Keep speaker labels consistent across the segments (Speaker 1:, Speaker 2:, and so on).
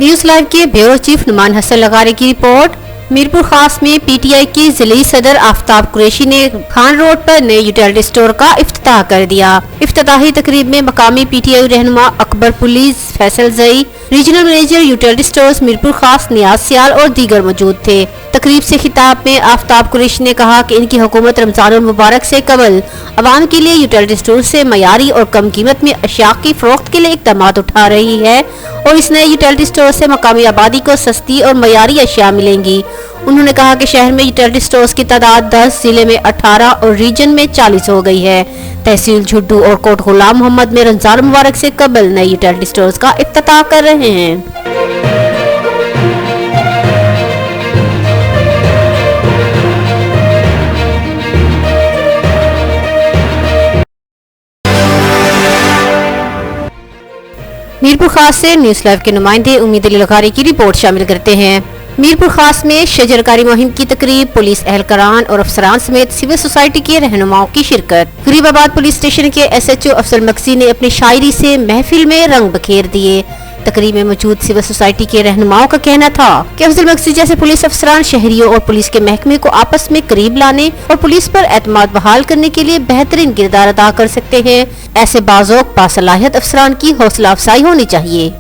Speaker 1: News live के bureau chief Numan Hasan लगारी की रिपोर्ट। मीरपुर खास में पीटीआई के जिले सदर आफ्ताब कुरैशी ने खान रोड पर नए यूटिलिटी स्टोर का इफ्तिताह कर दिया। इफ्तिताही तकरीब में मकामी पीटीआई रहनुमा अकबर पुलिस, फैसल जई, regional manager utility stores Mirpur खास नियाज सियाल और दीगर मौजूद थे। तकरीब से खिताब में आफ्ताब कुरैशी ने कहा कि इनकी हुकूमत रमजानुल मुबारक से कबल अवाम के लिए यूटिलिटी स्टोर से मयारी और कम कीमत में अशिया की फरोख्त के लिए इक़दाम उठा रही है और इस नए यूटिलिटी स्टोर से मकामी आबादी को सस्ती और मयारी अशिया मिलेंगी। उन्होंने कहा कि शहर में यूटिलिटी स्टोर्स की तादाद 10, जिले में 18 और रीजन में 40 हो गई है। तहसील झुड्डू और कोट गुलाम मोहम्मद में रमजान मुबारक से कबल नए यूटिलिटी स्टोर्स का इफ्तिताह कर रहे हैं। मीरपुर खास से न्यूज लाइव के नुमाइंदे उम्मीद अली लगारी की रिपोर्ट शामिल करते हैं। मीरपुर खास में शजरकारी मुहिम की तकरीब, पुलिस एहलकारान और अफसरान समेत सिविल सोसाइटी के रहनुमाओं की शिरकत। गरीबाबाद पुलिस स्टेशन के SHO अफजल मक्सी ने अपनी शायरी से महफिल में रंग बखेर दिए। तकरीब में मौजूद सिविल सोसाइटी के रहनुमाओं का कहना था कि अफजल मक्सी जैसे पुलिस अफसरान शहरियों और पुलिस के महकमे को आपस में करीब लाने और पुलिस पर एतमाद बहाल करने के लिए बेहतरीन किरदार अदा कर सकते हैं। ऐसे बाज़ौक़ बासलाहियत अफसरान की हौसला अफजाई होनी चाहिए।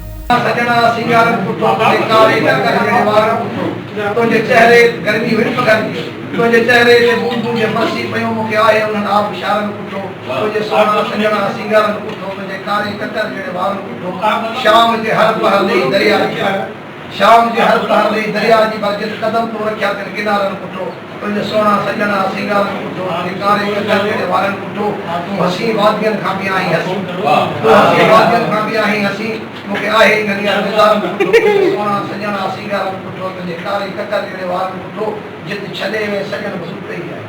Speaker 2: शाम जे हर पहर ले दरिया जी बरकत कदम तो रखया कर किनारन पुटो तुझे सोना सजना सिंगार पुटो निकारे कदम जे वारन पुटो तू हसी वादियन खा भी आई हसी तू हसी वादियन खा भी आई हसी मुके आहे गनिया निजार पुटो सोना सजना सिंगार पुटो तुझे कारे कदम जे वारन पुटो जित छदे में सजन बसुते ही है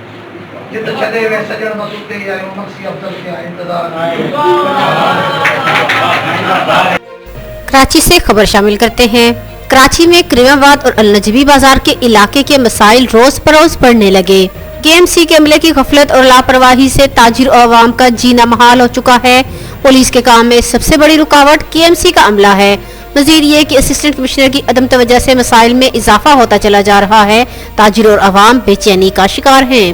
Speaker 2: जित छदे में सजन बसुते ही है मक्सी अफजल के इंतजार
Speaker 1: कराची से खबर शामिल करते हैं। कराची में करीमाबाद और अलनजबी बाजार के इलाके के मसाइल रोज बरोज बढ़ने लगे। KMC के अमले की गफलत और लापरवाही से ताजिर और अवाम का जीना महाल हो चुका है। पुलिस के काम में सबसे बड़ी रुकावट KMC का अमला है। मजीद ये कि असिस्टेंट कमिश्नर की अदम तवज्जो से मसाइल में इजाफा होता चला जा रहा है। ताजिर और अवाम बेचैनी का शिकार हैं।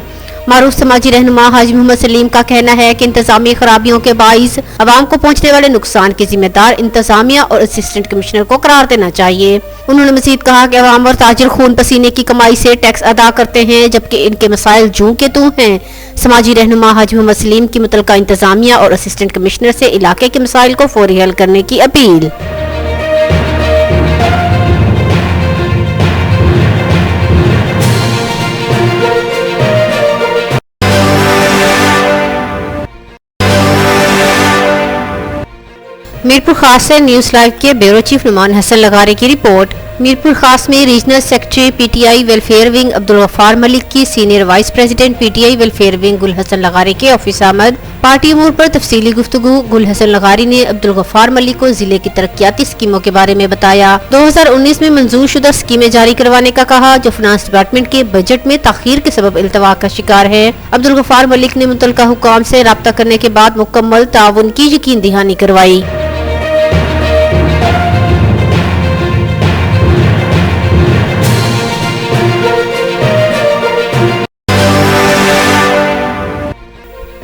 Speaker 1: मारूफ समाजी रहनुमा हाजी मोहम्मद सलीम का कहना है कि इंतजामी खराबियों के बाइस अवाम को पहुंचने वाले नुकसान के जिम्मेदार इंतजामिया और असिस्टेंट कमिश्नर को करार देना चाहिए। उन्होंने मजीद कहा कि अवाम और ताजिर खून पसीने की कमाई से टैक्स अदा करते हैं, जबकि इनके मसाइल जूं के तू हैं। समाजी रहनुमा हाजी मोहम्मद सलीम की मुतलका इंतजामिया और असिस्टेंट कमिश्नर से इलाके के मसाइल को फौरी हल करने की अपील। मीरपुर खास से न्यूज लाइव के ब्यूरो चीफ नुमान हसन लगारी की रिपोर्ट। मीरपुर खास में regional secretary PTI welfare wing Abdul Ghaffar Malik की senior vice president PTI welfare wing Gul Hasan लगारी के ऑफिस आमद। पार्टी अमूर पर तफसीली गुफ्तगू। गुल हसन लगारी ने अब्दुल गफ्फार मलिक को जिले की तरक्याती स्कीमों के बारे में बताया। 2019 में मंजूर शुदा स्कीमें जारी करवाने का कहा, जो फाइनेंस डिपार्टमेंट के बजट में ताखीर के सबब इल्तवा का शिकार है। अब्दुल गफ्फार मलिक ने मुतलका हुकाम से राब्ता करने के बाद मुकम्मल ताउन की यकीन दहानी करवाई।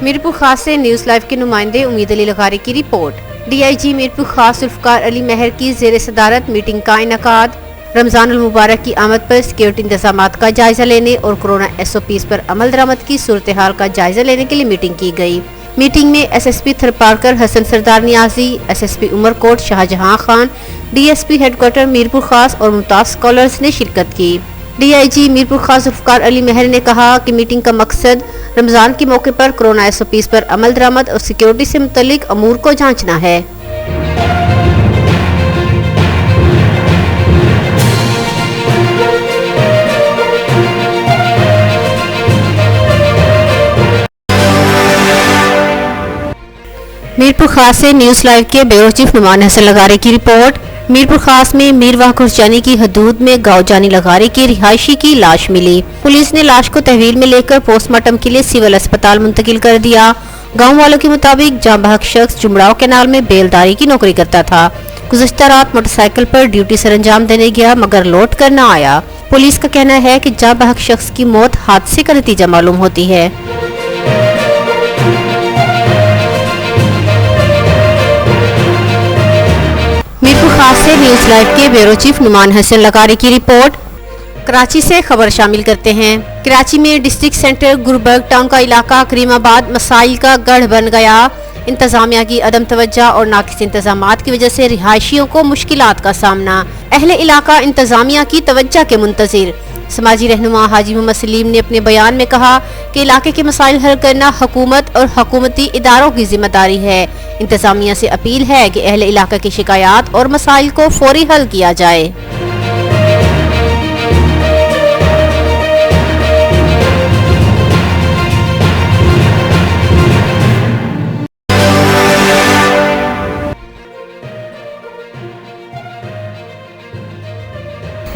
Speaker 1: मीरपुर खास से न्यूज लाइव के नुमाइंदे उम्मीद अली लगारी की रिपोर्ट। DIG मीरपुर खास जुल्फकार अली महर की जेर सदारत मीटिंग का इनेकाद। रमजानुल मुबारक की आमद पर सिक्योरिटी इंतजामात का जायजा लेने और कोरोना SOPs पर अमल दरामद की सूरत हाल का जायजा लेने के लिए मीटिंग की गई। मीटिंग में SSP Tharparkar Hasan Sardar Niazi, SSP Umerkot Shahjahan Khan, DSP headquarter Mirpur Khas और मुमताज स्कॉलर्स ने शिरकत की। DIG मीरपुर खास जुल्फकार अली महर ने कहा कि मीटिंग का मकसद रमजान के मौके पर कोरोना SOPs पर अमल दरामद और सिक्योरिटी से मुतल्लिक अमूर को जांचना है। मीरपुर खास से न्यूज लाइव के ब्यूरो चीफ नुमान हसन लगारी की रिपोर्ट। मीरपुर खास में मीरवाह खुर्जानी की हदूद में गाँव जानी लगारी की रिहायशी की लाश मिली। पुलिस ने लाश को तहवील में लेकर पोस्टमार्टम के लिए सिविल अस्पताल मुंतकिल कर दिया। गाँव वालों के मुताबिक जाँ बहक शख्स जुमड़ाव कैनाल में बेलदारी की नौकरी करता था। गुज़श्ता रात मोटरसाइकिल पर ड्यूटी सर अंजाम देने गया मगर लौट कर न आया। पुलिस का कहना है कि जाँ बहक शख्स की मौत हादसे का नतीजा मालूम होती है। मीरपुर खास से न्यूज़ लाइव के ब्यूरो चीफ नुमान हसन लगारी की रिपोर्ट। कराची से खबर शामिल करते हैं। कराची में डिस्ट्रिक्ट सेंटर गुलबर्ग टाउन का इलाका करीमाबाद मसाइल का गढ़ बन गया। इंतजामिया की अदम तवज्जो और नाकिस इंतजामात की वजह से रिहायशियों को मुश्किलात का सामना। अहले इलाका इंतजामिया की तवज्जो के मुंतजिर। समाजी रहनुमा हाजी मोहम्मद सलीम ने अपने बयान में कहा कि इलाके के मसाइल हल करना हुकूमत और हुकूमती इदारों की जिम्मेदारी है। इंतजामिया से अपील है कि अहले इलाका की शिकायत और मसाइल को फौरी हल किया जाए।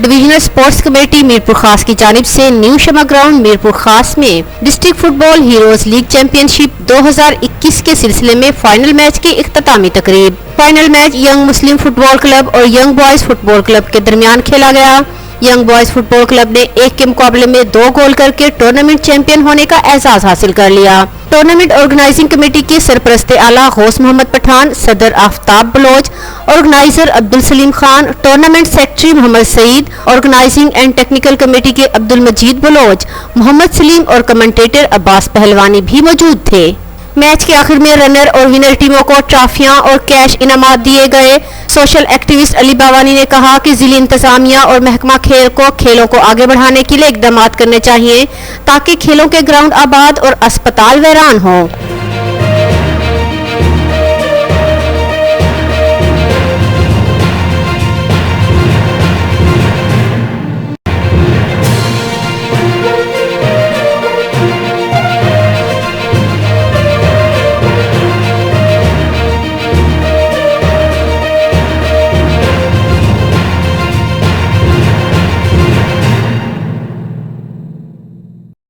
Speaker 1: डिविजनल स्पोर्ट्स कमेटी मीरपुर खास की जानिब से न्यू शमा ग्राउंड मीरपुर खास में district football heroes league championship 2021 के सिलसिले में फाइनल मैच की इख्तितामी तकरीब। फाइनल मैच यंग मुस्लिम फुटबॉल क्लब और यंग बॉयज फुटबॉल क्लब के दरमियान खेला गया। यंग बॉयज फुटबॉल क्लब ने एक के मुकाबले में 2 गोल करके टूर्नामेंट चैंपियन होने का एजाज हासिल कर लिया। टूर्नामेंट ऑर्गेनाइजिंग कमेटी के सरपरस्ते आला गौस मोहम्मद पठान, सदर Aftab Baloch, organizer Abdul Salim Khan, tournament secretary Mohammad Saeed, organizing and technical committee के अब्दुल मजीद बलोच, मोहम्मद सलीम और कमेंटेटर अब्बास पहलवानी भी मौजूद थे। मैच के आखिर में रनर और विनर टीमों को ट्रॉफियां और कैश इनामात दिए गए। सोशल एक्टिविस्ट अली बावानी ने कहा कि जिला इंतजामिया और महकमा खेल को खेलों को आगे बढ़ाने के लिए इकदाम करने चाहिए ताकि खेलों के ग्राउंड आबाद और अस्पताल वैरान हों।